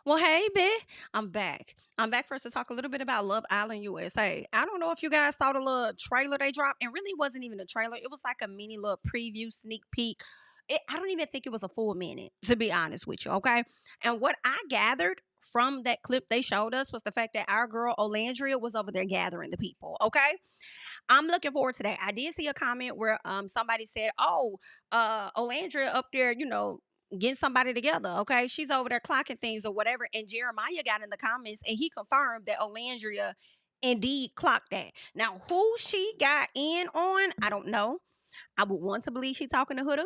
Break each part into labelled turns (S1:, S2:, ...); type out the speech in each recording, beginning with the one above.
S1: Well, hey, bitch. I'm back. I'm back for us to talk a little bit about Love Island USA. I don't know if you guys saw the little trailer they dropped. It really wasn't even a trailer. It was like a mini little preview sneak peek. I don't even think it was a full minute, to be honest with you, okay? And what I gathered from that clip they showed us was the fact that our girl Olandria was over there gathering the people, okay? I'm looking forward to that. I did see a comment where somebody said, "Oh, Olandria up there, getting somebody together." Okay, she's over there clocking things or whatever. And Jeremiah got in the comments and he confirmed that Olandria indeed clocked that. Now, who she got in on, I don't know. I would want to believe she's talking to Huda.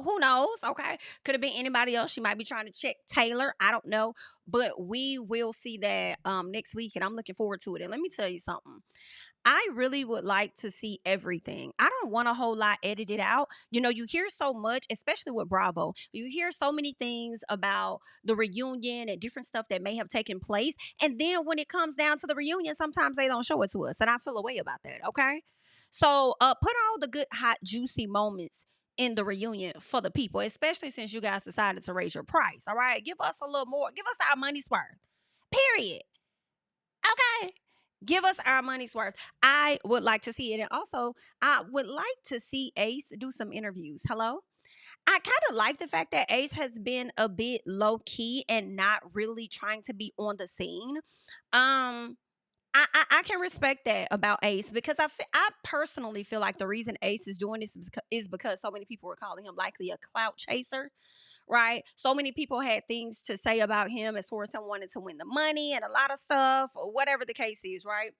S1: Who knows? Okay. Could have been anybody else. She might be trying to check Taylor. I don't know. But we will see that next week. And I'm looking forward to it. And let me tell you something. I really would like to see everything. I don't want a whole lot edited out. You hear so much, especially with Bravo. You hear so many things about the reunion and different stuff that may have taken place. And then when it comes down to the reunion, sometimes they don't show it to us. And I feel a way about that. Okay. So put all the good, hot, juicy moments in the reunion for the people, especially since you guys decided to raise your price. All right. Give us a little more. Give us our money's worth. Period. Okay. Give us our money's worth. I would like to see it. And also, I would like to see Ace do some interviews. Hello? I kind of like the fact that Ace has been a bit low key and not really trying to be on the scene. I can respect that about Ace because I personally feel like the reason Ace is doing this is because so many people were calling him likely a clout chaser, right? So many people had things to say about him as far as him wanting to win the money and a lot of stuff, or whatever the case is, right?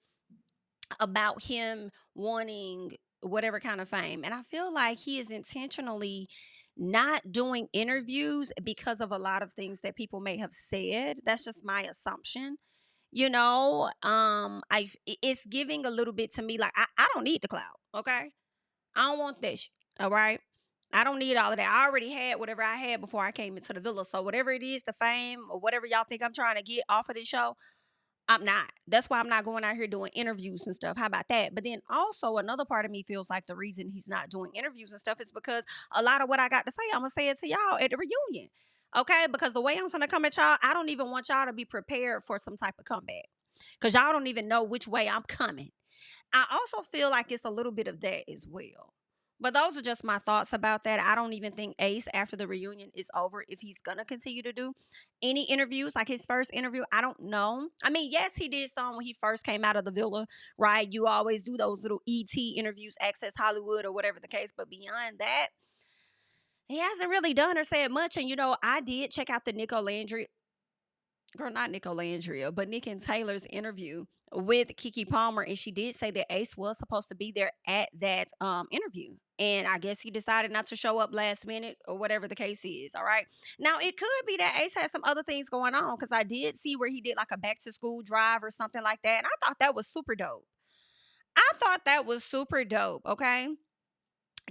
S1: About him wanting whatever kind of fame. And I feel like he is intentionally not doing interviews because of a lot of things that people may have said. That's just my assumption. It's giving a little bit to me like I don't need the clout, okay? I don't want that shit, all right? I don't need all of that. I already had whatever I had before I came into the villa. So whatever it is, the fame or whatever y'all think I'm trying to get off of this show, I'm not. That's why I'm not going out here doing interviews and stuff. How about that? But then also another part of me feels like the reason he's not doing interviews and stuff is because a lot of what I got to say, I'm gonna say it to y'all at the reunion. Okay? Because the way I'm gonna come at y'all, I don't even want y'all to be prepared for some type of comeback. Because y'all don't even know which way I'm coming. I also feel like it's a little bit of that as well. But those are just my thoughts about that. I don't even think Ace, after the reunion is over, if he's going to continue to do any interviews, like his first interview, I don't know. I mean, yes, he did some when he first came out of the villa, right? You always do those little ET interviews, Access Hollywood, or whatever the case. But beyond that, he hasn't really done or said much. And, I did check out the Nico Landry, girl, not Nico Landria, but Nick and Taylor's interview with Kiki Palmer, and she did say that Ace was supposed to be there at that interview. And I guess he decided not to show up last minute or whatever the case is. All right. Now it could be that Ace has some other things going on because I did see where he did like a back to school drive or something like that. And I thought that was super dope. I thought that was super dope. Okay.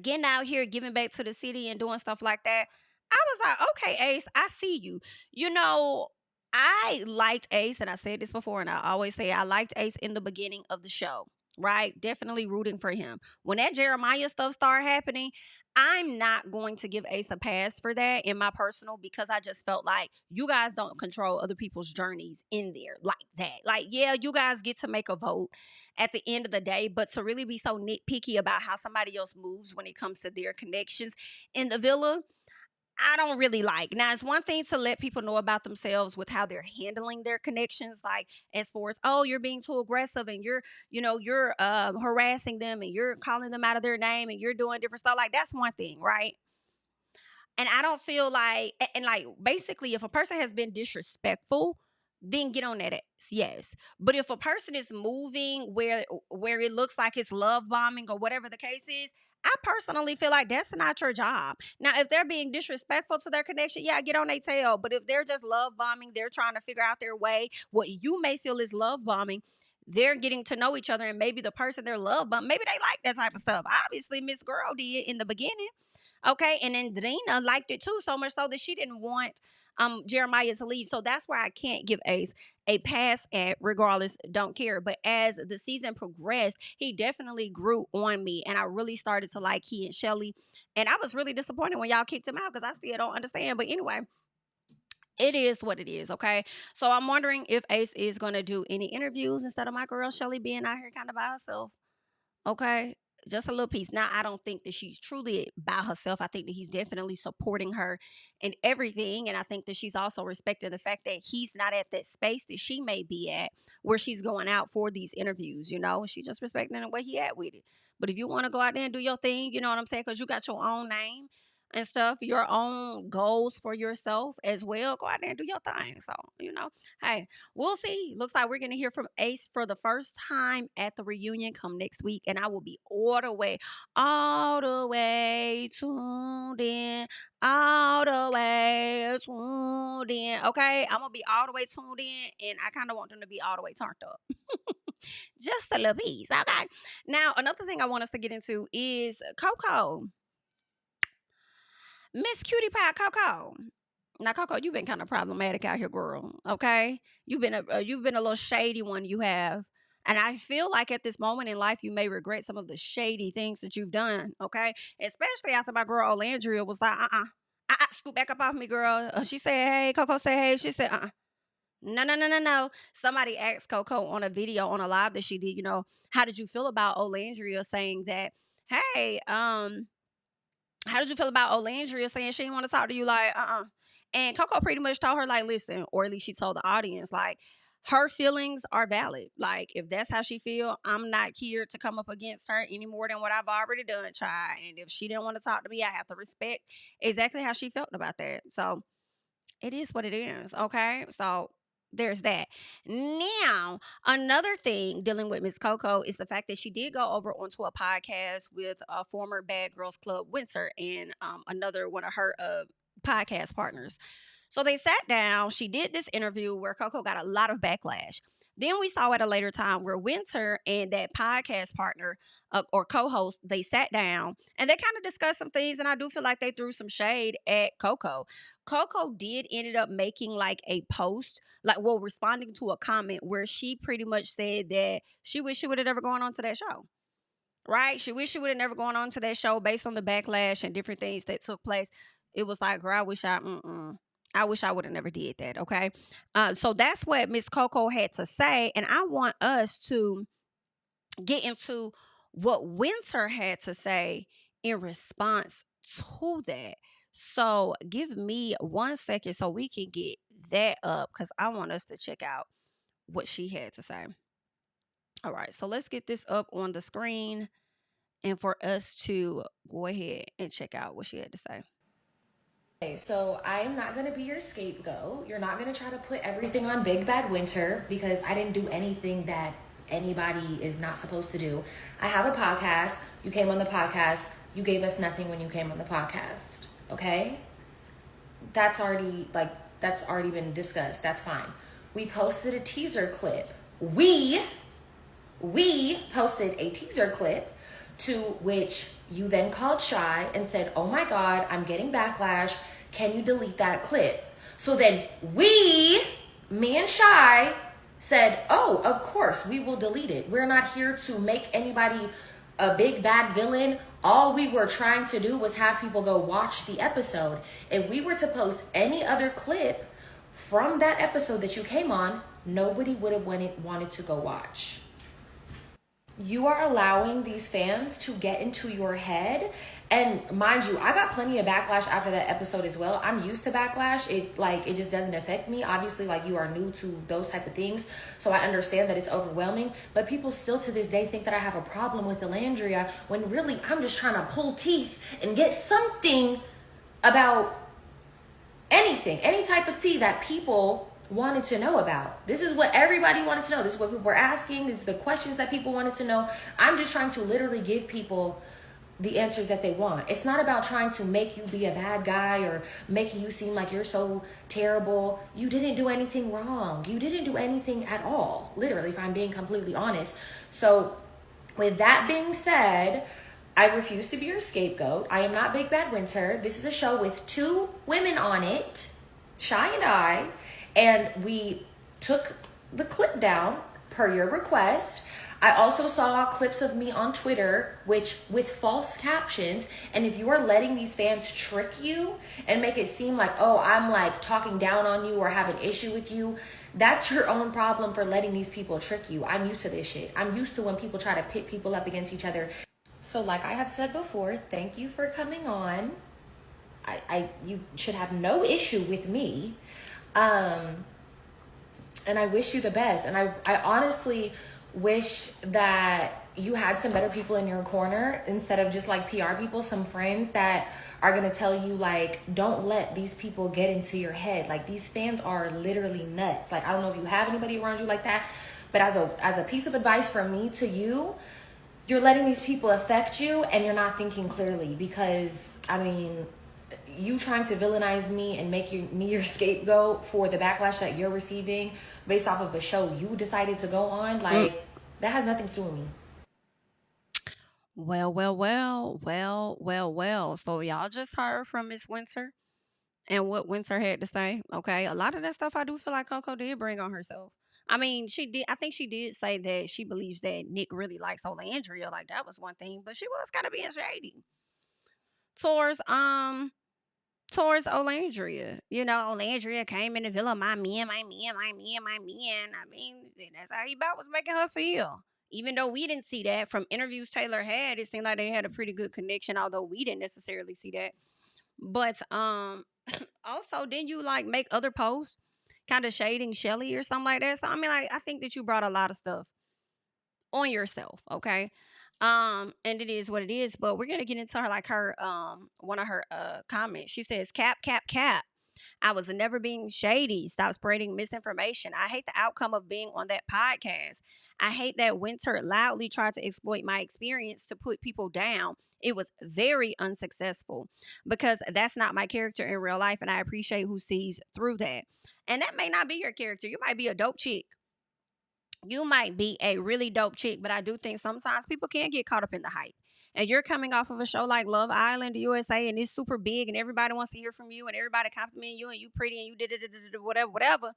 S1: Getting out here, giving back to the city and doing stuff like that. I was like, okay, Ace, I see you. You know, I liked Ace, and I said this before, and I always say I liked Ace in the beginning of the show, right? Definitely rooting for him. When that Jeremiah stuff started happening, I'm not going to give Ace a pass for that in my personal because I just felt like you guys don't control other people's journeys in there like that. Like, yeah, you guys get to make a vote at the end of the day, but to really be so nitpicky about how somebody else moves when it comes to their connections in the villa, I don't really like. Now, it's one thing to let people know about themselves with how they're handling their connections, like as far as, oh, you're being too aggressive and you're harassing them and you're calling them out of their name and you're doing different stuff. Like that's one thing, right? And I don't feel like, and like basically, if a person has been disrespectful, then get on that ass, yes. But if a person is moving where it looks like it's love bombing or whatever the case is, I personally feel like that's not your job. Now, if they're being disrespectful to their connection, yeah, get on their tail. But if they're just love bombing, they're trying to figure out their way. What you may feel is love bombing. They're getting to know each other, and maybe the person they're love bombing, maybe they like that type of stuff. Obviously, Miss Girl did in the beginning. Okay. And then Dina liked it too, so much so that she didn't want Jeremiah to leave. So that's why I can't give Ace a pass at regardless, don't care. But as the season progressed, he definitely grew on me. And I really started to like he and Chelley. And I was really disappointed when y'all kicked him out because I still don't understand. But anyway, It is what it is, okay? So I'm wondering if Ace is going to do any interviews instead of my girl Shelly being out here kind of by herself. Okay. Just a little piece. Now, I don't think that she's truly by herself. I think that he's definitely supporting her in everything. And I think that she's also respecting the fact that he's not at that space that she may be at where she's going out for these interviews, you know? She's just respecting where he at with it. But if you want to go out there and do your thing, you know what I'm saying? Because you got your own name and stuff, your own goals for yourself as well. Go out there and do your thing. So, you know, hey, we'll see. Looks like we're going to hear from Ace for the first time at the reunion come next week. And I will be all the way tuned in, all the way tuned in. Okay. I'm going to be all the way tuned in. And I kind of want them to be all the way turned up. Just a little piece. Okay. Now, another thing I want us to get into is Coco. Miss Cutie Pie Coco. Now, Coco, you've been kind of problematic out here, girl. Okay, you've been a little shady one. You have, and I feel like at this moment in life, you may regret some of the shady things that you've done. Okay, especially after my girl Olandria was like, scoot back up off me, girl. She said, hey, Coco said, hey. She said, no. Somebody asked Coco on a video on a live that she did. You know, how did you feel about Olandria saying that? Hey, how did you feel about Olandria saying she didn't want to talk to you? Like, And Coco pretty much told her, like, listen, or at least she told the audience, like, her feelings are valid. Like, if that's how she feel, I'm not here to come up against her any more than what I've already done, child. And if she didn't want to talk to me, I have to respect exactly how she felt about that. So it is what it is. Okay. So there's that. Now, another thing dealing with Miss Coco is the fact that she did go over onto a podcast with a former Bad Girls Club Wintrr and another one of her podcast partners. So they sat down. She did this interview where Coco got a lot of backlash. Then we saw at a later time where Wintrr and that podcast partner or co-host, they sat down and they kind of discussed some things. And I do feel like they threw some shade at Coco. Coco did ended up making like a post, responding to a comment where she pretty much said that she wished she would have never gone on to that show. Right? She wished she would have never gone on to that show based on the backlash and different things that took place. It was like, girl, I wish I would have never did that. Okay. So that's what Miss Coco had to say. And I want us to get into what Wintrr had to say in response to that. So give me 1 second so we can get that up because I want us to check out what she had to say. All right. So let's get this up on the screen and for us to go ahead and check out what she had to say.
S2: Okay, so I'm not going to be your scapegoat. You're not going to try to put everything on Big Bad Wintrr because I didn't do anything that anybody is not supposed to do. I have a podcast. You came on the podcast. You gave us nothing when you came on the podcast. Okay? That's already been discussed. That's fine. We posted a teaser clip. We posted a teaser clip to which you then called Shy and said, oh my God, I'm getting backlash. Can you delete that clip? So then me and Shy said, oh, of course, we will delete it. We're not here to make anybody a big bad villain. All we were trying to do was have people go watch the episode. If we were to post any other clip from that episode that you came on, nobody would have wanted to go watch. You are allowing these fans to get into your head. And mind you, I got plenty of backlash after that episode as well. I'm used to backlash. It just doesn't affect me. Obviously, you are new to those type of things. So I understand that it's overwhelming. But people still to this day think that I have a problem with Olandria when really I'm just trying to pull teeth and get something about anything, any type of tea that people wanted to know about. This is what everybody wanted to know. This is what people were asking. It's the questions that people wanted to know. I'm just trying to literally give people the answers that they want. It's not about trying to make you be a bad guy or making you seem like you're so terrible. You didn't do anything wrong. You didn't do anything at all. Literally, if I'm being completely honest. So with that being said, I refuse to be your scapegoat. I am not Big Bad Wintrr. This is a show with 2 women on it, Shy and I, and we took the clip down per your request. I also saw clips of me on Twitter, which with false captions. And if you are letting these fans trick you and make it seem like, oh, I'm like talking down on you or have an issue with you, that's your own problem for letting these people trick you. I'm used to this shit. I'm used to when people try to pit people up against each other. So like I have said before, thank you for coming on. You should have no issue with me. And I wish you the best. And I honestly wish that you had some better people in your corner instead of just like PR people, some friends that are going to tell you like, don't let these people get into your head. Like these fans are literally nuts. Like, I don't know if you have anybody around you like that, but as a piece of advice from me to you, you're letting these people affect you and you're not thinking clearly because, I mean, you trying to villainize me and make me your scapegoat for the backlash that you're receiving based off of a show you decided to go on, like, that has nothing to do with me.
S1: Well. So y'all just heard from Miss Wintrr and what Wintrr had to say. Okay. A lot of that stuff I do feel like Coco did bring on herself. I mean, she did. I think she did say that she believes that Nick really likes Olandria. Like that was one thing, but she was kind of being shady towards towards Olandria. You know, Olandria came in the villa, my man, my man, my man, my man. I mean, that's how he about was making her feel. Even though we didn't see that from interviews Taylor had, it seemed like they had a pretty good connection, although we didn't necessarily see that. But also didn't you like make other posts kind of shading Chelley or something like that? So I mean like I think that you brought a lot of stuff on yourself, okay? And it is what it is, but we're gonna get into her like her one of her comments. She says, cap. I was never being shady. Stop spreading misinformation. I hate the outcome of being on that podcast. I hate that Wintrr loudly tried to exploit my experience to put people down. It was very unsuccessful because that's not my character in real life, and I appreciate who sees through that. And that may not be your character. You might be a dope chick. You might be a really dope chick, but I do think sometimes people can get caught up in the hype. And you're coming off of a show like Love Island, USA, and it's super big, and everybody wants to hear from you, and everybody compliment you, and you pretty, and you did whatever,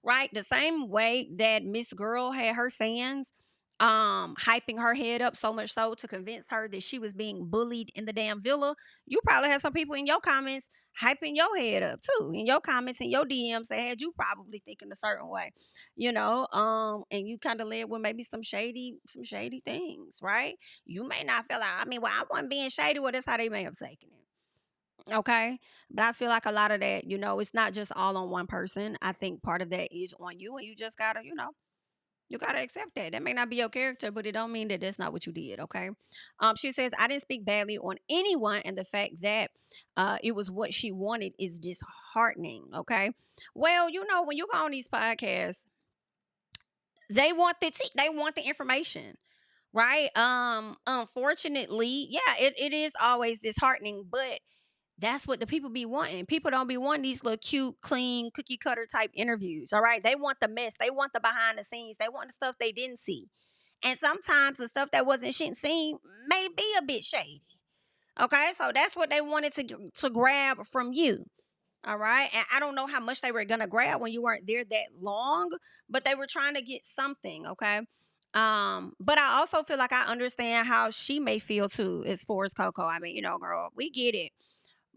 S1: right? The same way that Miss Girl had her fans hyping her head up so much so to convince her that she was being bullied in the damn villa. You probably had some people in your comments hyping your head up too. In your comments and your DMs, they had you probably thinking a certain way, and you kind of led with maybe some shady things, right? You may not feel like, I mean, well, I wasn't being shady. Well, that's how they may have taken it. Okay. But I feel like a lot of that, it's not just all on one person. I think part of that is on you, and you just gotta, you gotta accept that. That may not be your character, but it don't mean that that's not what you did. Okay. She says, I didn't speak badly on anyone, and the fact that it was what she wanted is disheartening. Okay. Well, when you go on these podcasts, they want they want the information, right? Unfortunately, yeah, it is always disheartening, but that's what the people be wanting. People don't be wanting these little cute, clean, cookie cutter type interviews. All right. They want the mess. They want the behind the scenes. They want the stuff they didn't see. And sometimes the stuff that wasn't seen may be a bit shady. Okay. So that's what they wanted to grab from you. All right. And I don't know how much they were going to grab when you weren't there that long, but they were trying to get something. Okay. But I also feel like I understand how she may feel too, as far as Coco. I mean, girl, we get it.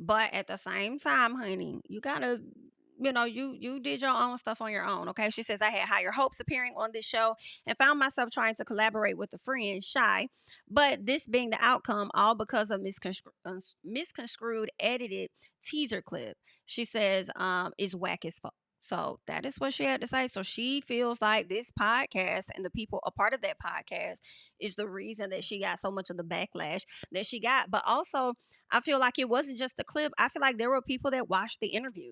S1: But at the same time, honey, you gotta, you did your own stuff on your own. Okay. She says, I had higher hopes appearing on this show and found myself trying to collaborate with a friend, Shy. But this being the outcome, all because of misconstrued edited teaser clip. She says, is whack as fuck. So that is what she had to say. So she feels like this podcast and the people a part of that podcast is the reason that she got so much of the backlash that she got. But also, I feel like it wasn't just the clip. I feel like there were people that watched the interview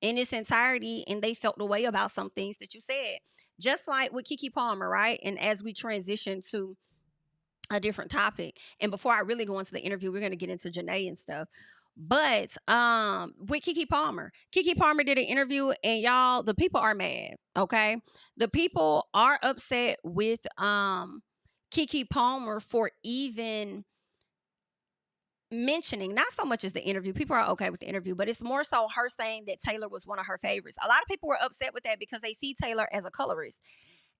S1: in its entirety and they felt the way about some things that you said. Just like with Keke Palmer, right? And as we transition to a different topic, and before I really go into the interview, we're going to get into Janae and stuff. But with Keke Palmer did an interview, and y'all, the people are mad. Okay, the people are upset with Keke Palmer for even mentioning, not so much as the interview. People are okay with the interview, but it's more so her saying that Taylor was one of her favorites. A lot of people were upset with that because they see Taylor as a colorist.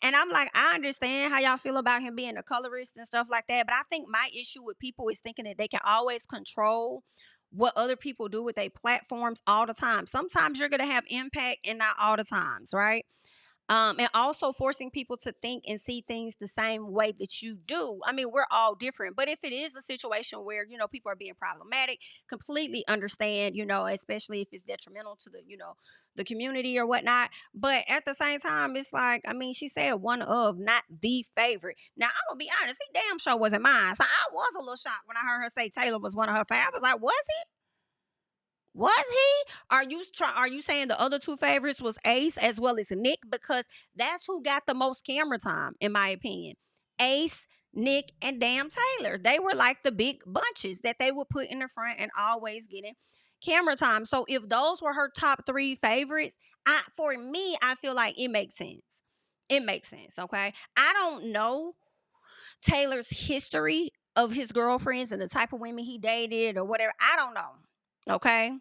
S1: And I'm like, I understand how y'all feel about him being a colorist and stuff like that. But I think my issue with people is thinking that they can always control what other people do with their platforms all the time. Sometimes you're going to have impact and not all the times, right? And also forcing people to think and see things the same way that you do. I mean, we're all different, but if it is a situation where, people are being problematic, completely understand, especially if it's detrimental to the community or whatnot. But at the same time, it's like, I mean, she said one of, not the favorite. Now, I'm gonna be honest, he damn sure wasn't mine. So I was a little shocked when I heard her say Taylor was one of her favorites. I was like, was he? Was he? Are you saying the other two favorites was Ace as well as Nick? Because that's who got the most camera time, in my opinion. Ace, Nick, and damn Taylor. They were like the big bunches that they would put in the front and always getting camera time. So if those were her top three favorites, for me, I feel like it makes sense. It makes sense, okay? I don't know Taylor's history of his girlfriends and the type of women he dated or whatever. I don't know, okay?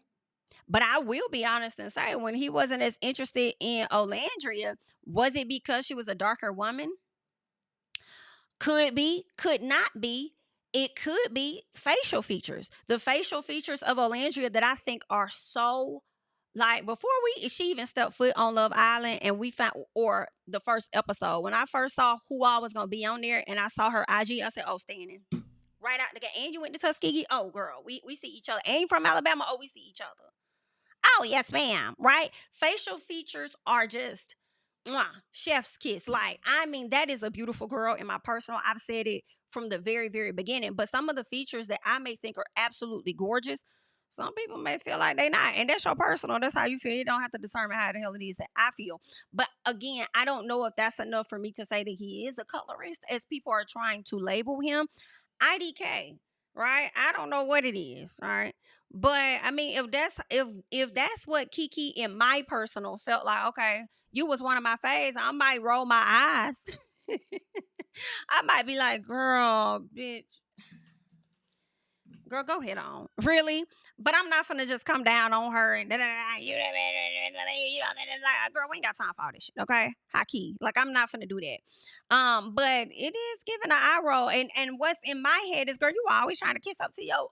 S1: But I will be honest and say, when he wasn't as interested in Olandria, was it because she was a darker woman? Could be, could not be. It could be facial features. The facial features of Olandria that I think are so, like, before she even stepped foot on Love Island and we found, or the first episode, when I first saw who all was going to be on there and I saw her IG, I said, oh, standing. Right out the gate. And you went to Tuskegee? Oh, girl, we see each other. And you from Alabama? Oh, we see each other. Oh, yes, ma'am. Right? Facial features are just chef's kiss. Like, I mean, that is a beautiful girl in my personal. I've said it from the very, very beginning. But some of the features that I may think are absolutely gorgeous, some people may feel like they're not. And that's your personal. That's how you feel. You don't have to determine how the hell it is that I feel. But again, I don't know if that's enough for me to say that he is a colorist, as people are trying to label him. IDK, right? I don't know what it is. All right. But I mean, if that's what Keke in my personal felt like, okay, you was one of my faves, I might roll my eyes. I might be like, girl, bitch. Girl, go ahead on. Really? But I'm not finna just come down on her and girl, we ain't got time for all this shit, okay? High key. Like, I'm not finna do that. But it is giving an eye roll. And what's in my head is, girl, you always trying to kiss up to your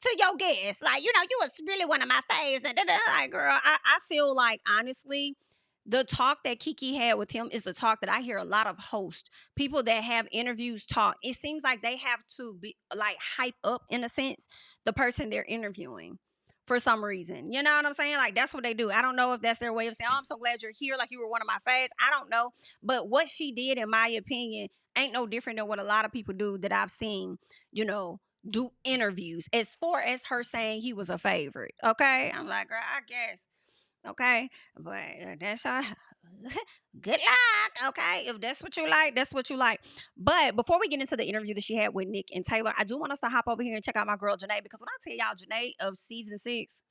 S1: to your guests. Like, you was really one of my faves. And like, girl, I feel like, honestly, the talk that Keke had with him is the talk that I hear a lot of hosts, people that have interviews talk. It seems like they have to be like hype up, in a sense, the person they're interviewing for some reason. You know what I'm saying? Like, that's what they do. I don't know if that's their way of saying, oh, I'm so glad you're here. Like, you were one of my faves. I don't know. But what she did, in my opinion, ain't no different than what a lot of people do that I've seen, do interviews, as far as her saying he was a favorite. Okay. I'm like, girl, I guess. Okay. But that's good luck. Okay. If that's what you like, that's what you like. But before we get into the interview that she had with Nick and Taylor, I do want us to hop over here and check out my girl Janae, because when I tell y'all Janae of season 6,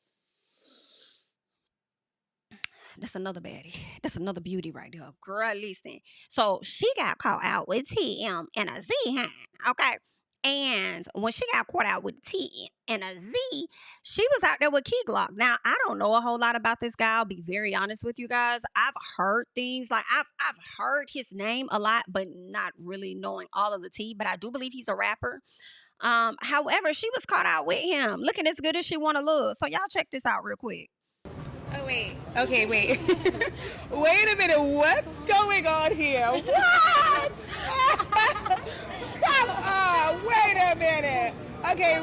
S1: that's another baddie. That's another beauty right there. Girl, listen. So she got caught out with TM and a Z, huh? Okay. And when she got caught out with T and a Z, she was out there with KeyGlock. Now, I don't know a whole lot about this guy. I'll be very honest with you guys. I've heard things, like I've heard his name a lot, but not really knowing all of the tea. But I do believe he's a rapper. However, she was caught out with him, looking as good as she want to look. So y'all check this out real quick.
S3: Oh, wait. Okay, wait. Wait a minute. What's going on here? What? Come on. Wait a minute. Okay,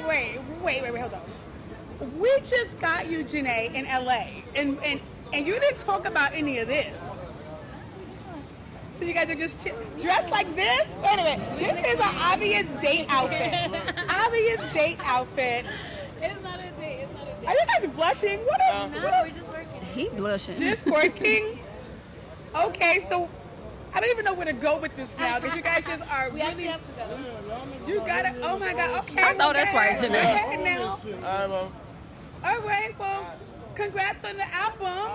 S3: wait, hold on. We just got you, Janae, in LA. And you didn't talk about any of this. So you guys are just dressed like this? Wait a minute. This is an obvious date outfit. Obvious date outfit.
S4: It's not a date. It's not a date.
S3: Are you guys blushing? What is?
S4: We're just working.
S1: He blushing.
S3: Just working? Okay, so I don't even know where to go with this now, because you guys just are
S4: We
S3: really...
S4: actually have to go.
S3: You got it? Oh my God, okay.
S1: I know that's right, Janae.
S3: Okay, now. All right, well, congrats on the album.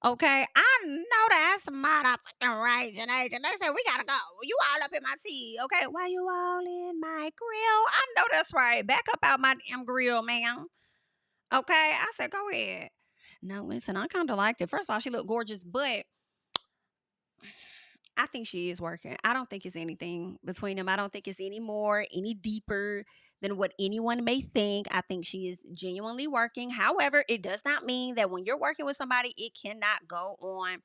S1: Okay, I know that's motherfucking right, Janae. Janae said, we gotta go. You all up in my tea, okay? Why you all in my grill? I know that's right. Back up out my damn grill, man. Okay, I said, go ahead. No, listen, I kind of liked it. First of all, she looked gorgeous, but I think she is working. I don't think it's anything between them. I don't think it's any deeper than what anyone may think. I think she is genuinely working. However, it does not mean that when you're working with somebody, it cannot go on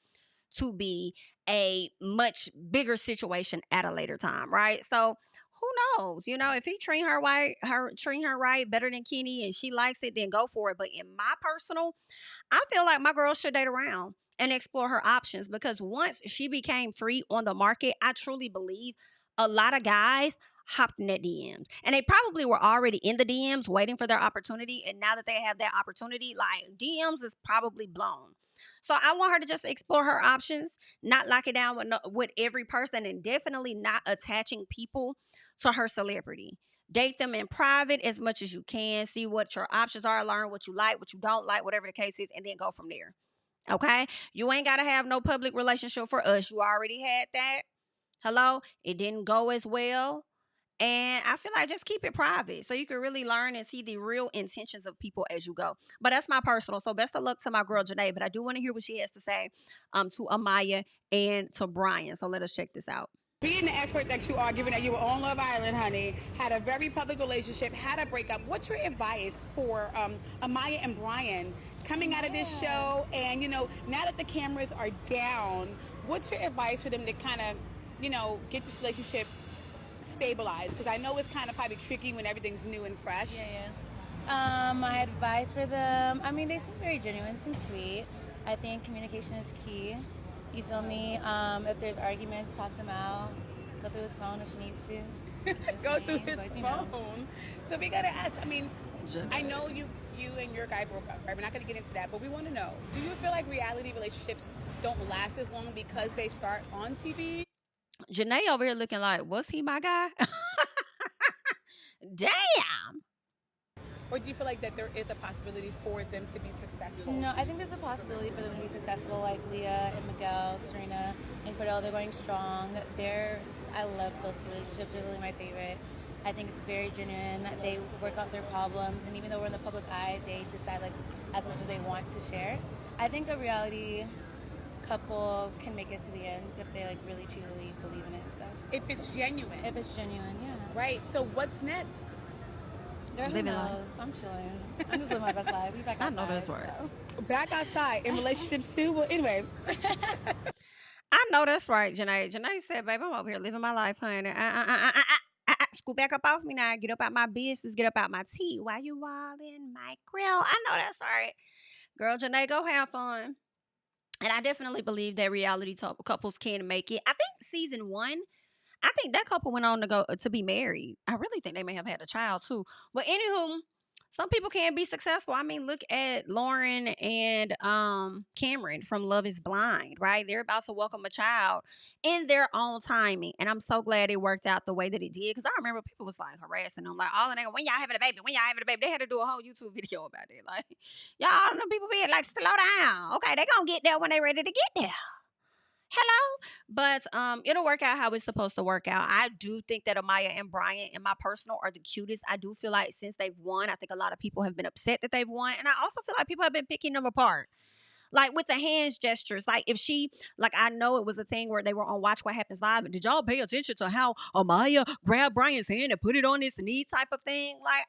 S1: to be a much bigger situation at a later time, right? So who knows? If he treat her right better than Kenny and she likes it, then go for it. But in my personal, I feel like my girl should date around and explore her options, because once she became free on the market, I truly believe a lot of guys hopped in that DMs, and they probably were already in the DMs waiting for their opportunity. And now that they have that opportunity, like, DMs is probably blown. So I want her to just explore her options, not lock it down with, with every person, and definitely not attaching people to her celebrity. Date them in private as much as you can. See what your options are. Learn what you like, what you don't like, whatever the case is, and then go from there. Okay? You ain't got to have no public relationship for us. You already had that. Hello? It didn't go as well. And I feel like just keep it private so you can really learn and see the real intentions of people as you go. But that's my personal. So best of luck to my girl Janae. But I do want to hear what she has to say to Amaya and to Brian. So let us check this out.
S3: Being the expert that you are, given that you were on Love Island, honey, had a very public relationship, had a breakup, what's your advice for Amaya and Brian coming out of this show? And, now that the cameras are down, what's your advice for them to kind of, get this relationship stabilized? Because I know it's kind of probably tricky when everything's new and fresh.
S5: My advice for them, I mean, they seem very genuine, seem sweet. I think communication is key. You feel me? If there's arguments, talk them out. Go through his phone if she needs to.
S3: Go through his phone. So we gotta ask, I mean, I know you and your guy broke up, right? We're not gonna get into that, but we want to know, do you feel like reality relationships don't last as long because they start on TV?
S1: Janae over here looking like, was he my guy? Damn.
S3: Or do you feel like that there is a possibility for them to be successful?
S5: No, I think there's a possibility for them to be successful, like Leah and Miguel, Serena, and Cordell. They're going strong. I love those relationships. They're really my favorite. I think it's very genuine. They work out their problems, and even though we're in the public eye, they decide like as much as they want to share. I think a reality couple can make it to the end if they like really truly believe in it and stuff.
S3: If it's genuine.
S5: If it's genuine, yeah.
S3: Right. So what's next?
S5: Girl, who knows? I'm chilling. I'm just living my best life. We back outside.
S1: I know that's right.
S5: So.
S3: Back outside in relationships too. Well, anyway.
S1: I know that's right, Janae. Janae said, babe, I'm over here living my life, honey. Scoot back up off me now. Get up out my business. Get up out my tea. Why you all in my grill? I know that's right. Girl, Janae, go have fun. And I definitely believe that reality couples can make it. I think season 1, I think that couple went on to be married. I really think they may have had a child too. But anywho, some people can be successful. I mean, look at Lauren and Cameron from Love is Blind, right? They're about to welcome a child in their own timing. And I'm so glad it worked out the way that it did. Because I remember people was like harassing them, like, all the niggas, when y'all having a baby? When y'all having a baby? They had to do a whole YouTube video about it. Like, y'all know people be like, slow down. Okay, they gonna get there when they ready to get there. Hello. But it'll work out how it's supposed to work out. I do think that Amaya and Brian, in my personal, are the cutest. I do feel like since they've won, I think a lot of people have been upset that they've won. And I also feel like people have been picking them apart. Like with the hands gestures. Like if I know it was a thing where they were on Watch What Happens Live. Did y'all pay attention to how Amaya grabbed Brian's hand and put it on his knee type of thing? Like,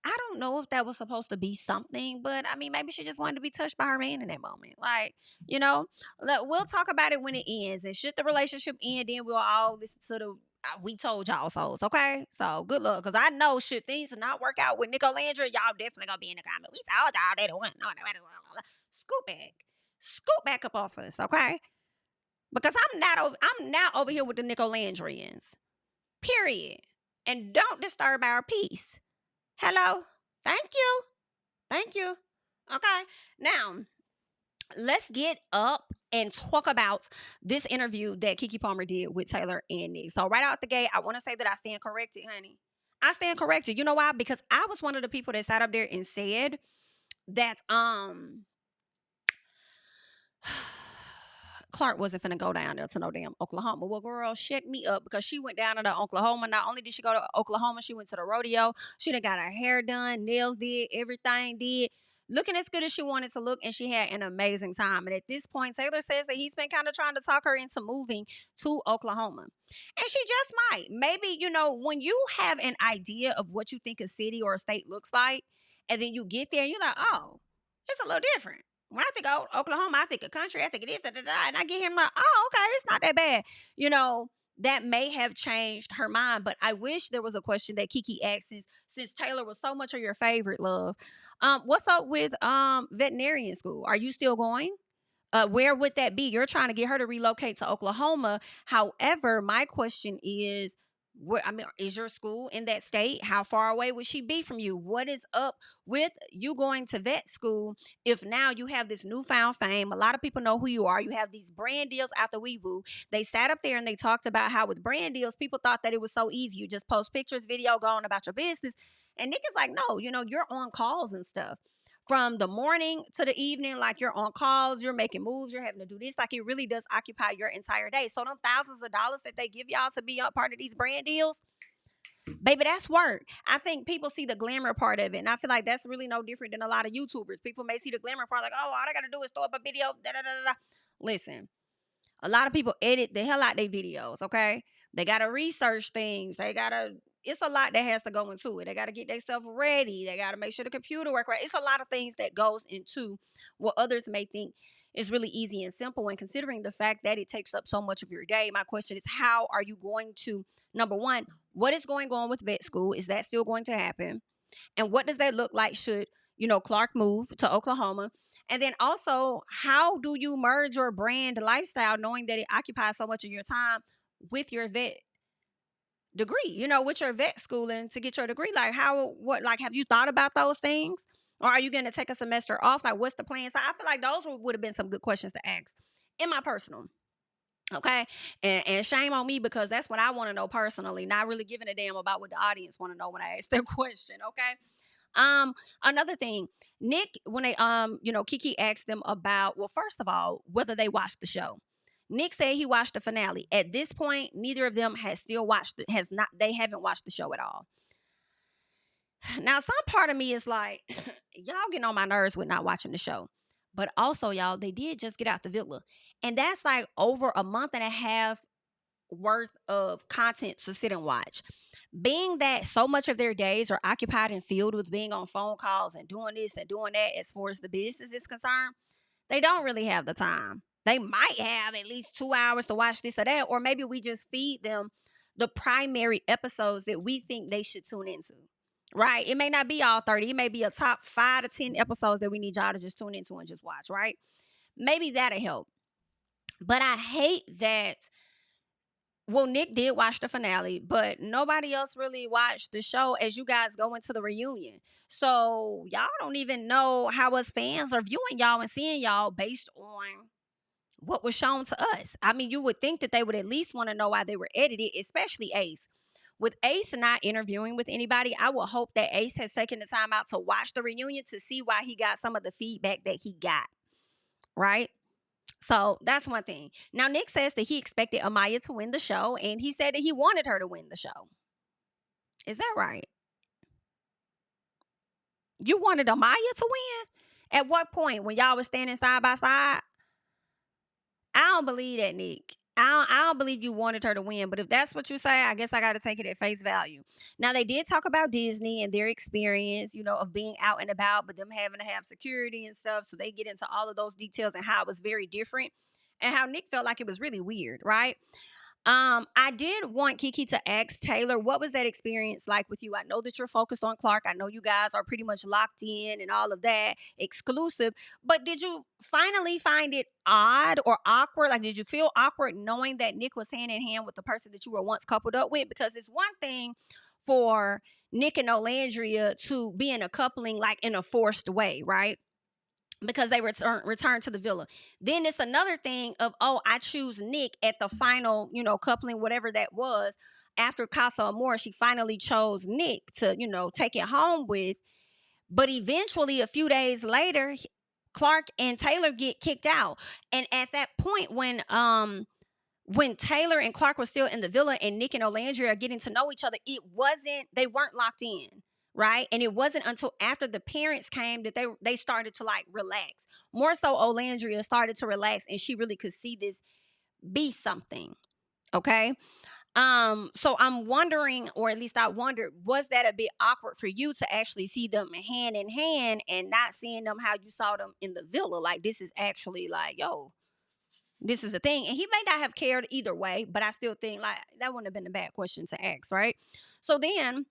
S1: I don't know if that was supposed to be something, but I mean, maybe she just wanted to be touched by her man in that moment. Like, we'll talk about it when it ends. And should the relationship end, then we'll all listen to the we told y'all so's, okay? So good luck. Because I know should things not work out with Olandria, y'all definitely going to be in the comment. We told y'all they don't want no. Scoot back. Scoot back up off us, okay? Because I'm not over here with the Olandrians. Period. And don't disturb our peace. Hello. Thank you. Thank you. Okay. Now, let's get up and talk about this interview that Keke Palmer did with Taylor and Nick. So right out the gate, I want to say that I stand corrected, honey. I stand corrected. You know why? Because I was one of the people that sat up there and said that Clark wasn't finna go down there to no damn Oklahoma. Well, girl, shut me up, because she went down to Oklahoma. Not only did she go to Oklahoma, she went to the rodeo. She done got her hair done, nails did, everything did. looking as good as she wanted to look, and she had an amazing time. And at this point, Taylor says that he's been kind of trying to talk her into moving to Oklahoma. And she just might. Maybe, when you have an idea of what you think a city or a state looks like, and then you get there and you're like, oh, it's a little different. When I think of Oklahoma, I think of country, I think it is, and I get him like, oh, okay, it's not that bad. That may have changed her mind, but I wish there was a question that Kiki asked since Taylor was so much of your favorite, love. What's up with veterinarian school? Are you still going? Where would that be? You're trying to get her to relocate to Oklahoma. However, my question is, is your school in that state? How far away would she be from you? What is up with you going to vet school if now you have this newfound fame? A lot of people know who you are. You have these brand deals out the Weeboo. They sat up there and they talked about how with brand deals, people thought that it was so easy. You just post pictures, video, go on about your business. And Nick is like, no, you're on calls and stuff. From the morning to the evening, like you're on calls, you're making moves, you're having to do this. Like it really does occupy your entire day. So them thousands of dollars that they give y'all to be a part of these brand deals, baby, that's work. I think people see the glamour part of it. And I feel like that's really no different than a lot of YouTubers. People may see the glamour part like, oh, all I got to do is throw up a video. Da, da, da, da. Listen, a lot of people edit the hell out their videos, okay? They got to research things. It's a lot that has to go into it. They got to get themselves ready. They got to make sure the computer work right. It's a lot of things that goes into what others may think is really easy and simple. When considering the fact that it takes up so much of your day, my question is, how are you going to, number one, what is going on with vet school? Is that still going to happen? And what does that look like should, Clark move to Oklahoma? And then also, how do you merge your brand lifestyle knowing that it occupies so much of your time with your vet degree, with your vet schooling to get your degree? Like have you thought about those things? Or are you going to take a semester off? Like, what's the plan? So I feel like those would have been some good questions to ask in my personal. Okay. And shame on me, because that's what I want to know personally, not really giving a damn about what the audience want to know when I ask their question. Okay. Another thing, Nick, when they, Kiki asked them about, well, first of all, whether they watched the show. Nick said he watched the finale. At this point, neither of them they haven't watched the show at all. Now, some part of me is like, y'all getting on my nerves with not watching the show. But also, y'all, they did just get out the villa. And that's like over a month and a half worth of content to sit and watch. Being that so much of their days are occupied and filled with being on phone calls and doing this and doing that as far as the business is concerned, they don't really have the time. They might have at least 2 hours to watch this or that, or maybe we just feed them the primary episodes that we think they should tune into, right? It may not be all 30. It may be a top 5 to 10 episodes that we need y'all to just tune into and just watch, right? Maybe that'll help. But I hate that, well, Nick did watch the finale, but nobody else really watched the show as you guys go into the reunion. So y'all don't even know how us fans are viewing y'all and seeing y'all based on what was shown to us. I mean, you would think that they would at least want to know why they were edited, especially Ace. With Ace not interviewing with anybody, I would hope that Ace has taken the time out to watch the reunion to see why he got some of the feedback that he got, right? So that's one thing. Now, Nick says that he expected Amaya to win the show, and he said that he wanted her to win the show. Is that right? You wanted Amaya to win? At what point? When y'all was standing side by side? I don't believe that, Nick. I don't believe you wanted her to win, but if that's what you say, I guess I got to take it at face value. Now, they did talk about Disney and their experience, of being out and about, but them having to have security and stuff. So they get into all of those details and how it was very different and how Nick felt like it was really weird, right? I did want Kiki to ask Taylor, what was that experience like with you? I know that you're focused on Clark. I know you guys are pretty much locked in and all of that, exclusive. But did you finally find it odd or awkward? Like, did you feel awkward knowing that Nick was hand in hand with the person that you were once coupled up with? Because it's one thing for Nick and Olandria to be in a coupling like in a forced way, right? Because they return to the villa. Then it's another thing of, oh, I choose Nick at the final, coupling, whatever that was. After Casa Amor, she finally chose Nick to, take it home with. But eventually, a few days later, Clark and Taylor get kicked out. And at that point, when Taylor and Clark were still in the villa and Nick and Olandria are getting to know each other, they weren't locked in. right? And it wasn't until after the parents came that they started to like relax. More so, Olandria started to relax, and she really could see this be something. Okay. So I'm wondering, or at least I wondered, was that a bit awkward for you to actually see them hand in hand and not seeing them how you saw them in the villa? Like, this is actually like, yo, this is a thing. And he may not have cared either way, but I still think like that wouldn't have been a bad question to ask, right? So then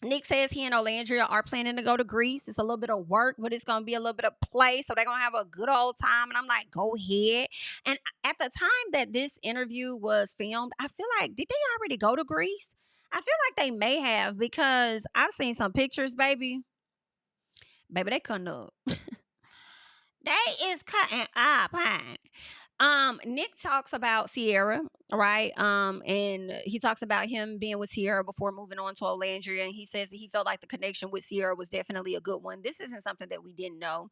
S1: Nick says he and Olandria are planning to go to Greece. It's a little bit of work, but it's going to be a little bit of play. So they're going to have a good old time. And I'm like, go ahead. And at the time that this interview was filmed, I feel like, did they already go to Greece? I feel like they may have, because I've seen some pictures, baby. Baby, they cutting up. They is cutting up, honey. Nick talks about Sierra, right? And he talks about him being with Sierra before moving on to Olandria, and he says that he felt like the connection with Sierra was definitely a good one. This isn't something that we didn't know,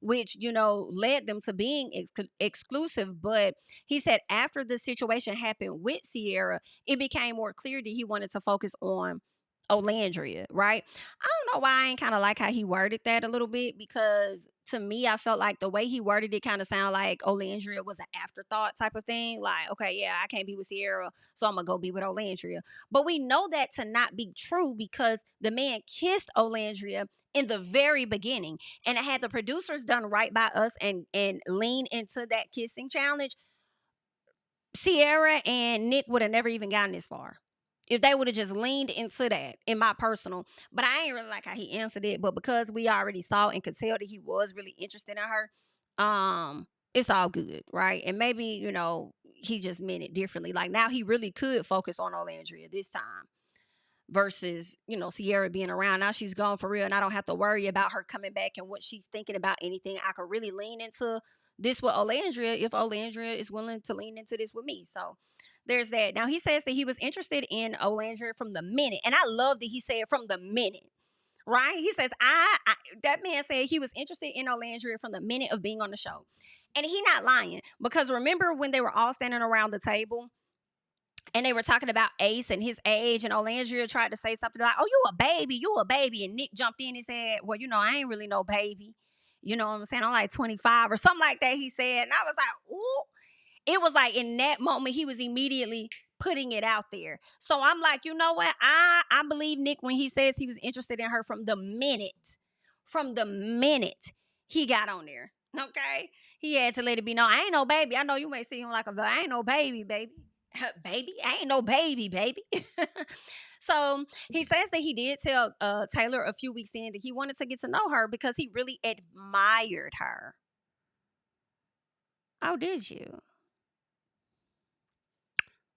S1: which, you know, led them to being exclusive. But he said after the situation happened with Sierra, it became more clear that he wanted to focus on Olandria, right? I don't know why I ain't kind of like how he worded that a little bit, because to me, I felt like the way he worded it kind of sounded like Olandria was an afterthought type of thing. Like, okay, yeah, I can't be with Sierra, so I'm gonna go be with Olandria. But we know that to not be true, because the man kissed Olandria in the very beginning. And had the producers done right by us and lean into that kissing challenge, Sierra and Nick would have never even gotten this far if they would have just leaned into that, in my personal. But I ain't really like how he answered it. But because we already saw and could tell that he was really interested in her, it's all good, right? And maybe, you know, he just meant it differently. Like, now he really could focus on Olandria this time versus, you know, Sierra being around. Now she's gone for real, and I don't have to worry about her coming back and what she's thinking about anything. I could really lean into this with Olandria if Olandria is willing to lean into this with me. So there's that. Now, he says that he was interested in Olandria from the minute. And I love that he said from the minute, right? He says, that man said he was interested in Olandria from the minute of being on the show. And he not lying, because remember when they were all standing around the table and they were talking about Ace and his age, and Olandria tried to say something like, oh, you a baby. And Nick jumped in and said, well, you know, I ain't really no baby. You know what I'm saying? I'm like 25 or something like that, he said. And I was like, ooh. It was like in that moment, he was immediately putting it out there. So I'm like, you know what? I believe Nick when he says he was interested in her from the minute he got on there. Okay? He had to let it be known. I ain't no baby. I know you may see him like I ain't no baby, baby. Baby? I ain't no baby, baby. So he says that he did tell Taylor a few weeks in that he wanted to get to know her because he really admired her. Oh, did you?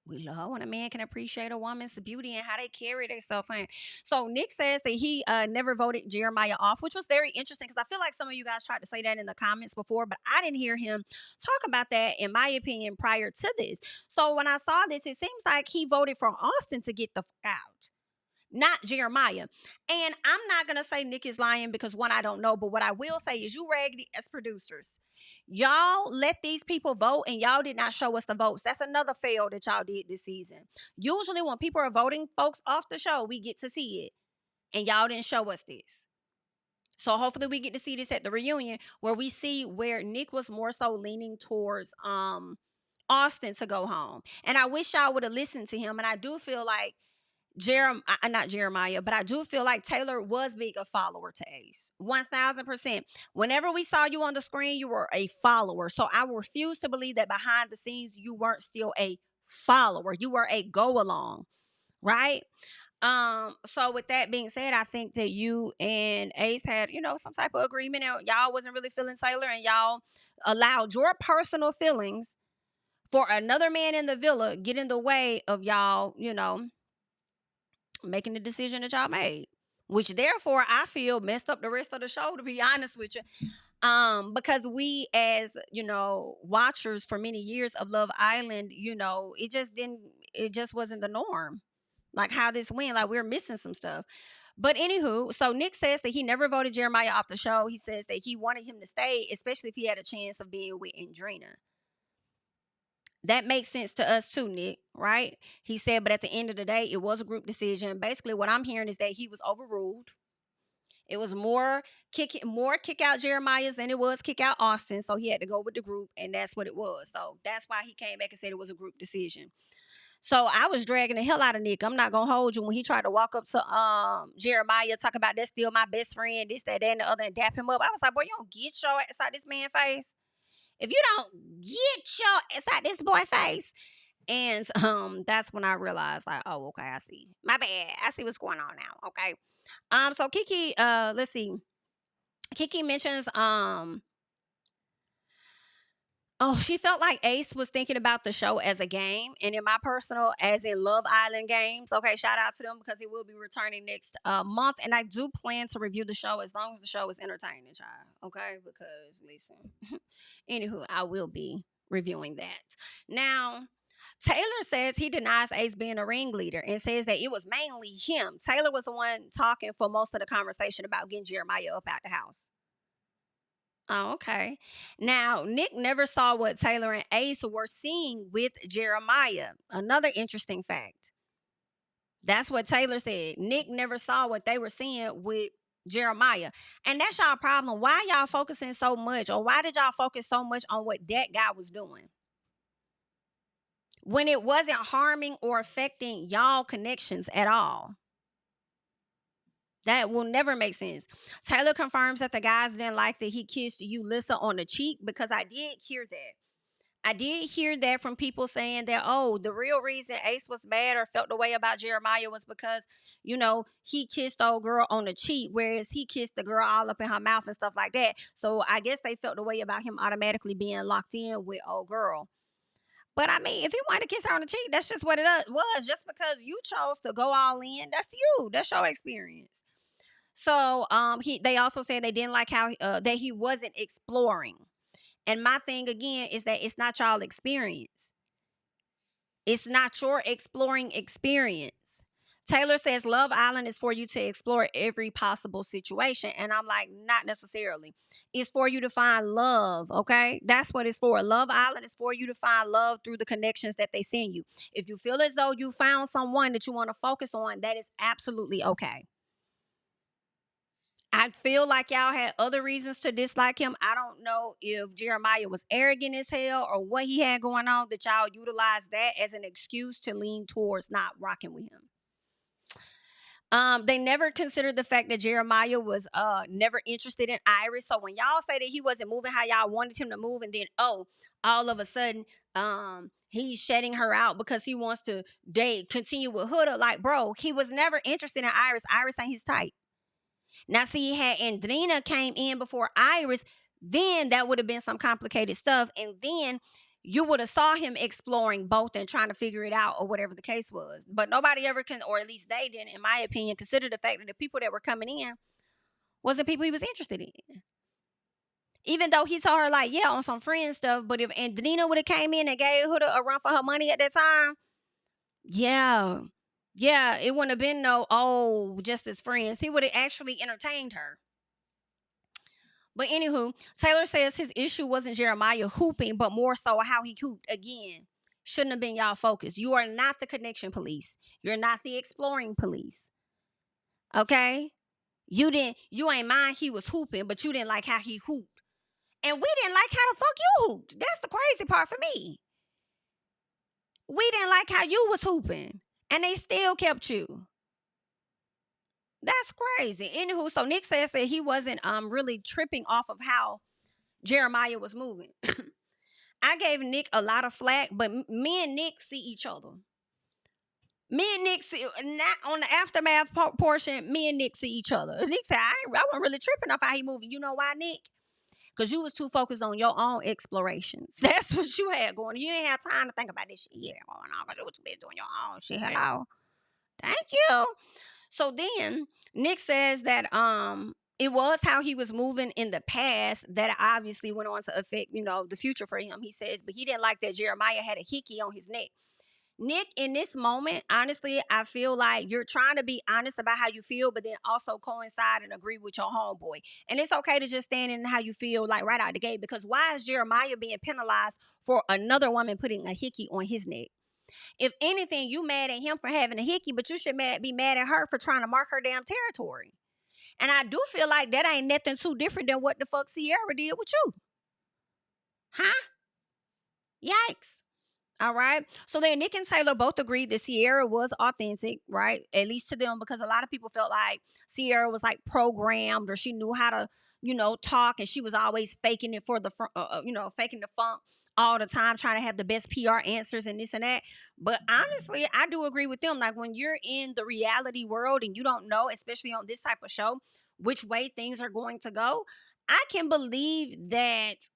S1: We love when a man can appreciate a woman's beauty and how they carry themselves. So Nick says that he never voted Jeremiah off, which was very interesting, because I feel like some of you guys tried to say that in the comments before, but I didn't hear him talk about that, in my opinion, prior to this. So when I saw this, it seems like he voted for Austin to get the fuck out, not Jeremiah. And I'm not going to say Nick is lying, because one, I don't know. But what I will say is, you raggedy as producers, y'all let these people vote and y'all did not show us the votes. That's another fail that y'all did this season. Usually when people are voting folks off the show, we get to see it. And y'all didn't show us this. So hopefully we get to see this at the reunion, where we see where Nick was more so leaning towards Austin to go home. And I wish y'all would have listened to him. And I do feel like not Jeremiah, but I do feel like Taylor was being a follower to Ace. 1000%. Whenever we saw you on the screen, you were a follower. So I refuse to believe that behind the scenes, you weren't still a follower. You were a go along, right? So with that being said, I think that you and Ace had, you know, some type of agreement, and y'all wasn't really feeling Taylor, and y'all allowed your personal feelings for another man in the villa get in the way of y'all, you know, making the decision that y'all made, which therefore I feel messed up the rest of the show, to be honest with you. Because we, as, you know, watchers for many years of Love Island, you know, it just wasn't the norm. Like how this went, like we're missing some stuff. But anywho, so Nick says that he never voted Jeremiah off the show. He says that he wanted him to stay, especially if he had a chance of being with Andrina. That makes sense to us too, Nick, right? He said, but at the end of the day, it was a group decision. Basically, what I'm hearing is that he was overruled. It was more kick out Jeremiah's than it was kick out Austin. So he had to go with the group, and that's what it was. So that's why he came back and said it was a group decision. So I was dragging the hell out of Nick. I'm not gonna hold you when he tried to walk up to Jeremiah, talk about that's still my best friend, this, that, and the other, and dap him up. I was like, boy, you don't get your ass out this man's face. If you don't get your ass out this boy face. And that's when I realized, like, oh, okay, I see. My bad. I see what's going on now. Okay. So Kiki, let's see. Kiki mentions oh, she felt like Ace was thinking about the show as a game, and in my personal, as in Love Island games. Okay, shout out to them because it will be returning next month, and I do plan to review the show as long as the show is entertaining, child. Okay, because listen, anywho, I will be reviewing that. Now, Taylor says he denies Ace being a ringleader and says that it was mainly him. Taylor was the one talking for most of the conversation about getting Jeremiah up out the house. Oh, okay. Now, Nick never saw what Taylor and Ace were seeing with Jeremiah. Another interesting fact. That's what Taylor said. Nick never saw what they were seeing with Jeremiah. And that's y'all problem. Why y'all focusing so much? Or why did y'all focus so much on what that guy was doing? When it wasn't harming or affecting y'all connections at all. That will never make sense. Taylor confirms that the guys didn't like that he kissed Yulissa on the cheek, because I did hear that. I did hear that from people saying that, oh, the real reason Ace was mad or felt the way about Jeremiah was because, he kissed old girl on the cheek, whereas he kissed the girl all up in her mouth and stuff like that. So I guess they felt the way about him automatically being locked in with old girl. But I mean, if he wanted to kiss her on the cheek, that's just what it was. Just because you chose to go all in, that's you. That's your experience. So they also said they didn't like how that he wasn't exploring. And my thing again is that it's not y'all experience. It's not your exploring experience. Taylor says Love Island is for you to explore every possible situation. And I'm like, not necessarily. It's for you to find love, okay? That's what it's for. Love Island is for you to find love through the connections that they send you. If you feel as though you found someone that you want to focus on, that is absolutely okay. I feel like y'all had other reasons to dislike him. I don't know if Jeremiah was arrogant as hell or what he had going on, that y'all utilized that as an excuse to lean towards not rocking with him. They never considered the fact that Jeremiah was never interested in Iris. So when y'all say that he wasn't moving how y'all wanted him to move, and then all of a sudden he's shutting her out because he wants to continue with Huda, like, bro, he was never interested in Iris. Iris ain't his type. Now, see, had Andrina came in before Iris, then that would have been some complicated stuff. And then you would have saw him exploring both and trying to figure it out, or whatever the case was. But nobody ever can, or at least they didn't, in my opinion, consider the fact that the people that were coming in was the people he was interested in. Even though he told her, like, yeah, on some friend stuff. But if Andrina would have came in and gave Huda a run for her money at that time, yeah, it wouldn't have been just as friends. He would have actually entertained her. But anywho, Taylor says his issue wasn't Jeremiah hooping, but more so how he hooped. Again, shouldn't have been y'all focus. You are not the connection police. You're not the exploring police. Okay? You ain't mind he was hooping, but you didn't like how he hooped. And we didn't like how the fuck you hooped. That's the crazy part for me. We didn't like how you was hooping. And they still kept you. That's crazy. Anywho, so Nick says that he wasn't really tripping off of how Jeremiah was moving. I gave Nick a lot of flack, but me and Nick see each other. Me and Nick see, not on the aftermath portion, me and Nick see each other. Nick said, I wasn't really tripping off how he moving. You know why, Nick? Because you was too focused on your own explorations. That's what you had going on. You ain't have time to think about this shit here going on, because you was too busy doing your own shit. Hello. Thank you. So then Nick says that it was how he was moving in the past that obviously went on to affect, the future for him. He says, but he didn't like that Jeremiah had a hickey on his neck. Nick, in this moment, honestly, I feel like you're trying to be honest about how you feel, but then also coincide and agree with your homeboy. And it's okay to just stand in how you feel, like right out the gate, because why is Jeremiah being penalized for another woman putting a hickey on his neck? If anything, you mad at him for having a hickey, but you should be mad at her for trying to mark her damn territory. And I do feel like that ain't nothing too different than what the fuck Sierra did with you. Huh? Yikes. All right. So then Nick and Taylor both agreed that Sierra was authentic, right? At least to them, because a lot of people felt like Sierra was like programmed, or she knew how to, talk, and she was always faking it for the, faking the funk all the time, trying to have the best PR answers and this and that. But honestly, I do agree with them. Like, when you're in the reality world and you don't know, especially on this type of show, which way things are going to go, I can believe that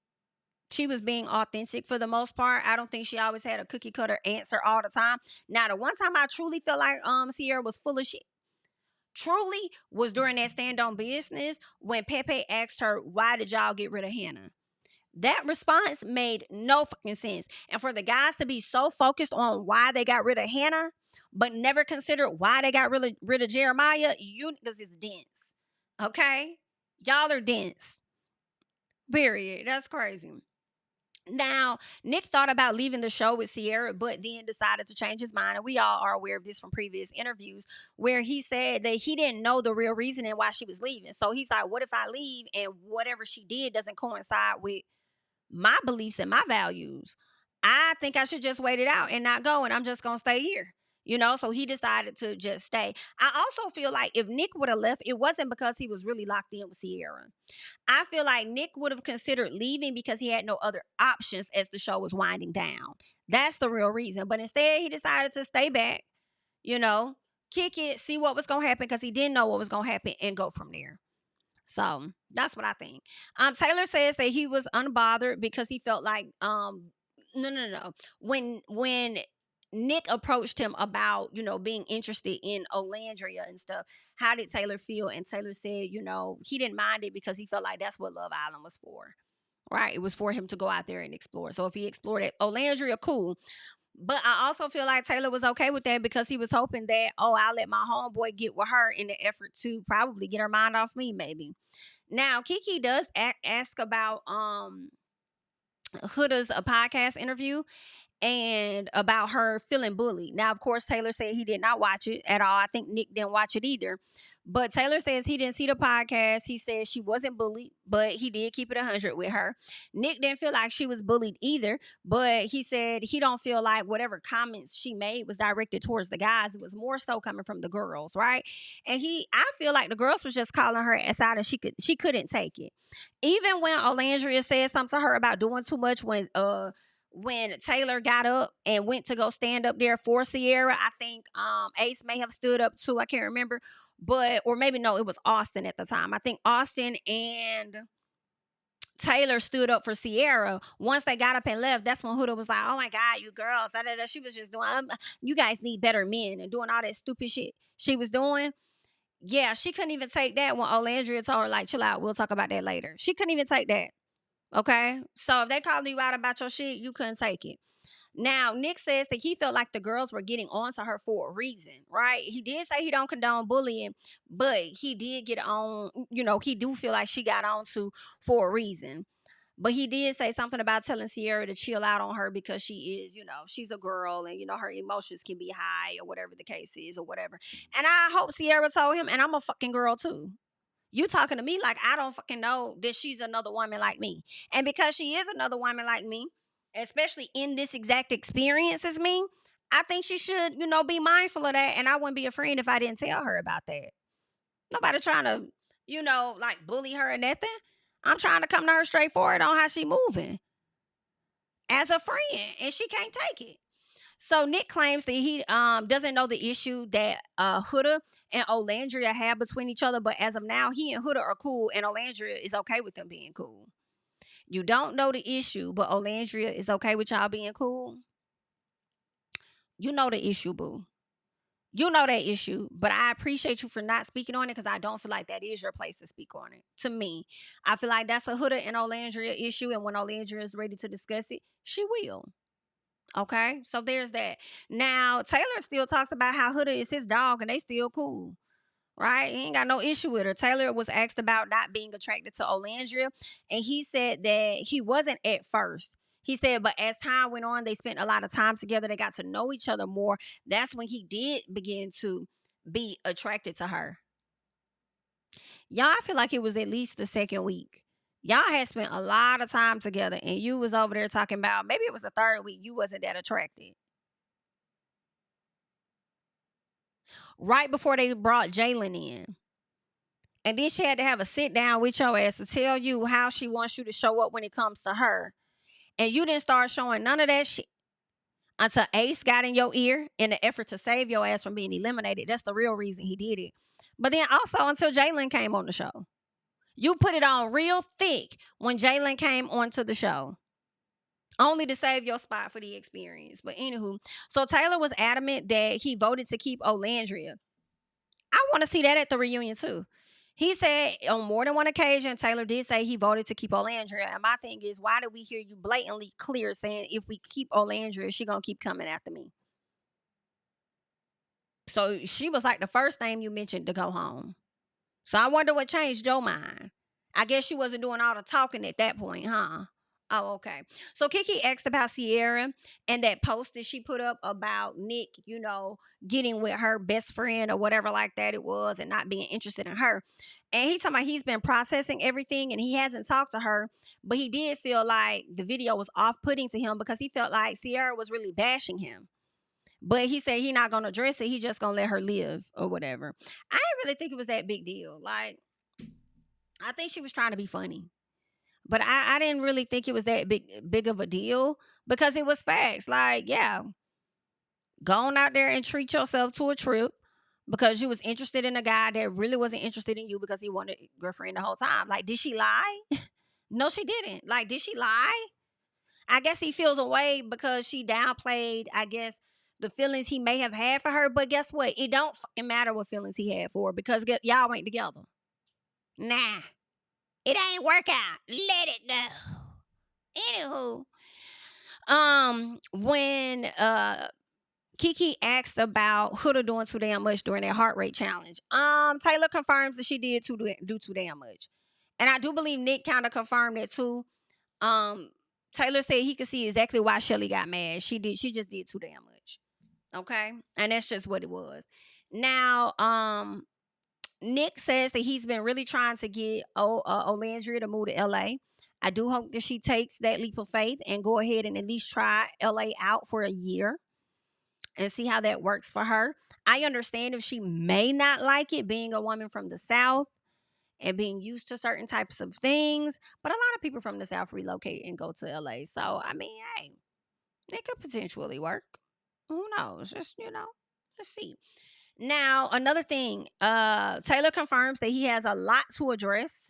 S1: she was being authentic for the most part. I don't think she always had a cookie cutter answer all the time. Now, the one time I truly felt like Sierra was full of shit, truly, was during that stand on business when Pepe asked her, why did y'all get rid of Hannah? That response made no fucking sense. And for the guys to be so focused on why they got rid of Hannah, but never considered why they got rid of Jeremiah, you niggas is dense. Okay? Y'all are dense. Period. That's crazy. Now, Nick thought about leaving the show with Sierra, but then decided to change his mind. And we all are aware of this from previous interviews, where he said that he didn't know the real reason and why she was leaving. So he's like, what if I leave and whatever she did doesn't coincide with my beliefs and my values? I think I should just wait it out and not go, and I'm just going to stay here. So he decided to just stay. I also feel like if Nick would have left, it wasn't because he was really locked in with Sierra. I feel like Nick would have considered leaving because he had no other options as the show was winding down. That's the real reason. But instead, he decided to stay back, kick it, see what was going to happen, because he didn't know what was going to happen, and go from there. So that's what I think. Taylor says that he was unbothered because he felt like, no. When Nick approached him about, being interested in Olandria and stuff, how did Taylor feel? And Taylor said, he didn't mind it because he felt like that's what Love Island was for, right? It was for him to go out there and explore. So if he explored it, Olandria, cool. But I also feel like Taylor was okay with that because he was hoping that, I'll let my homeboy get with her in the effort to probably get her mind off me, maybe. Now, Kiki does ask about Huda's podcast interview and about her feeling bullied. Now, of course, Taylor said he did not watch it at all. I think Nick didn't watch it either. But Taylor says he didn't see the podcast. He says she wasn't bullied, but he did keep it 100 with her. Nick didn't feel like she was bullied either, but he said he don't feel like whatever comments she made was directed towards the guys. It was more so coming from the girls, right? And I feel like the girls was just calling her ass out, and she couldn't take it. Even when Olandria said something to her about doing too much, when Taylor got up and went to go stand up there for Sierra, I think Ace may have stood up too. I can't remember. Or maybe no, it was Austin at the time. I think Austin and Taylor stood up for Sierra. Once they got up and left, that's when Huda was like, oh my God, you girls. Da, da, da. She was just doing, you guys need better men, and doing all that stupid shit she was doing. Yeah, she couldn't even take that when Olandria told her, like, chill out, we'll talk about that later. She couldn't even take that. Okay? So if they called you out about your shit, you couldn't take it. Now, Nick says that he felt like the girls were getting on to her for a reason, right? He did say he don't condone bullying, but he did get on, he do feel like she got on to for a reason. But he did say something about telling Sierra to chill out on her because she is, she's a girl, and, her emotions can be high, or whatever the case is, or whatever. And I hope Sierra told him, and I'm a fucking girl too. You talking to me like I don't fucking know that she's another woman like me. And because she is another woman like me, especially in this exact experience as me, I think she should, be mindful of that. And I wouldn't be a friend if I didn't tell her about that. Nobody trying to, like bully her or nothing. I'm trying to come to her straightforward on how she moving as a friend, and she can't take it. So Nick claims that he doesn't know the issue that Huda and Olandria have between each other, but as of now, he and Huda are cool, and Olandria is okay with them being cool. You don't know the issue, but Olandria is okay with y'all being cool. You know the issue, boo. You know that issue, but I appreciate you for not speaking on it, because I don't feel like that is your place to speak on it. To me, I feel like that's a Huda and Olandria issue, and when Olandria is ready to discuss it, she will. Okay, so there's that. Now Taylor still talks about how Huda is his dog and they still cool. Right? He ain't got no issue with her. Taylor was asked about not being attracted to Olandria, and he said that he wasn't at first. He said, but as time went on, they spent a lot of time together. They got to know each other more. That's when he did begin to be attracted to her. Y'all, I feel like it was at least the second week. Y'all had spent a lot of time together, and you was over there talking about maybe it was the third week you wasn't that attracted. Right before they brought Jalen in. And then she had to have a sit down with your ass to tell you how she wants you to show up when it comes to her. And you didn't start showing none of that shit until Ace got in your ear in the effort to save your ass from being eliminated. That's the real reason he did it. But then also until Jalen came on the show. You put it on real thick when Jalen came onto the show. Only to save your spot for the experience. But anywho, so Taylor was adamant that he voted to keep Olandria. I want to see that at the reunion too. He said on more than one occasion, Taylor did say he voted to keep Olandria. And my thing is, why did we hear you blatantly clear saying if we keep Olandria, she gonna keep coming after me? So she was like the first name you mentioned to go home. So I wonder what changed your mind. I guess she wasn't doing all the talking at that point, huh? Oh, okay. So Kiki asked about Sierra and that post that she put up about Nick, getting with her best friend or whatever like that it was and not being interested in her. And he talking about he's been processing everything and he hasn't talked to her, but he did feel like the video was off-putting to him because he felt like Sierra was really bashing him. But he said he's not going to address it. He just going to let her live or whatever. I didn't really think it was that big deal. Like, I think she was trying to be funny. But I didn't really think it was that big of a deal because it was facts. Like, yeah, go on out there and treat yourself to a trip because you was interested in a guy that really wasn't interested in you because he wanted a girlfriend the whole time. Like, did she lie? No, she didn't. Like, did she lie? I guess he feels away because she downplayed, I guess, the feelings he may have had for her. But guess what? It don't fucking matter what feelings he had for her because y'all ain't together. Nah. It ain't work out. Let it go. Anywho, when Kiki asked about Huda doing too damn much during that heart rate challenge, Taylor confirms that she did do too damn much. And I do believe Nick kind of confirmed that too. Taylor said he could see exactly why Chelley got mad. She just did too damn much. Okay? And that's just what it was. Now, Nick says that he's been really trying to get Olandria to move to LA. I do hope that she takes that leap of faith and go ahead and at least try LA out for a year and see how that works for her. I understand if she may not like it being a woman from the South and being used to certain types of things, but a lot of people from the South relocate and go to LA. So, I mean, hey, it could potentially work. Who knows? Just, let's see. Now, another thing, Taylor confirms that he has a lot to address,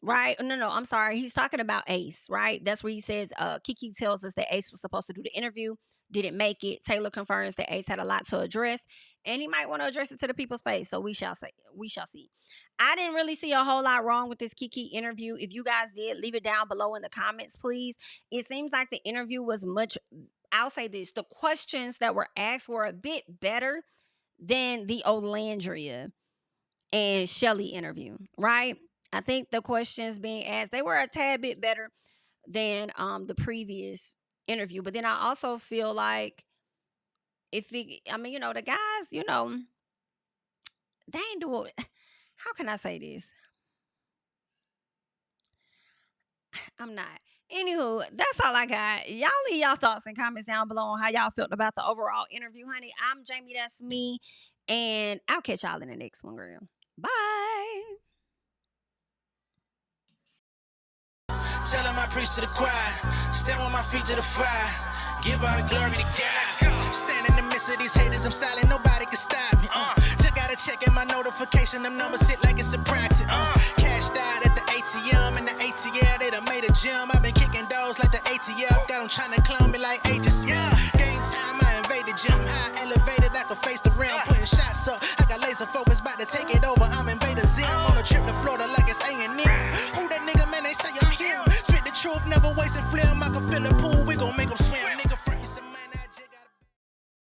S1: right? No, I'm sorry. He's talking about Ace, right? That's where he says, Kiki tells us that Ace was supposed to do the interview, didn't make it. Taylor confirms that Ace had a lot to address, and he might want to address it to the people's face. So we shall see. I didn't really see a whole lot wrong with this Kiki interview. If you guys did, leave it down below in the comments, please. It seems like the interview was I'll say this, the questions that were asked were a bit better than the Olandria and Chelley interview, right? I think the questions being asked, they were a tad bit better than the previous interview. But then I also feel like the guys, they ain't doing, how can I say this? I'm not. Anywho, that's all I got. Y'all leave y'all thoughts and comments down below on how y'all felt about the overall interview, honey. I'm Jamie, that's me. And I'll catch y'all in the next one, girl. Bye.
S6: Tell him I preach to the choir. Stand with my feet to the fire. Give all the glory to God. Stand in the midst of these haters, I'm silent, nobody can stop me. Just gotta check in my notification, them numbers hit like it's a praxis. Cashed out at the ATM, and the ATL, they done made a gym. I've been kicking doors like the ATL, got them trying to clone me like ages. Game time, I invaded gym. High elevated, I could face the rim. Putting shots up, I got laser focus, about to take it over. I'm Invader Zim, on a trip to Florida like it's A&M. Who that nigga, man, they say I'm him. Spit the truth, never wasted film, I can feel the pool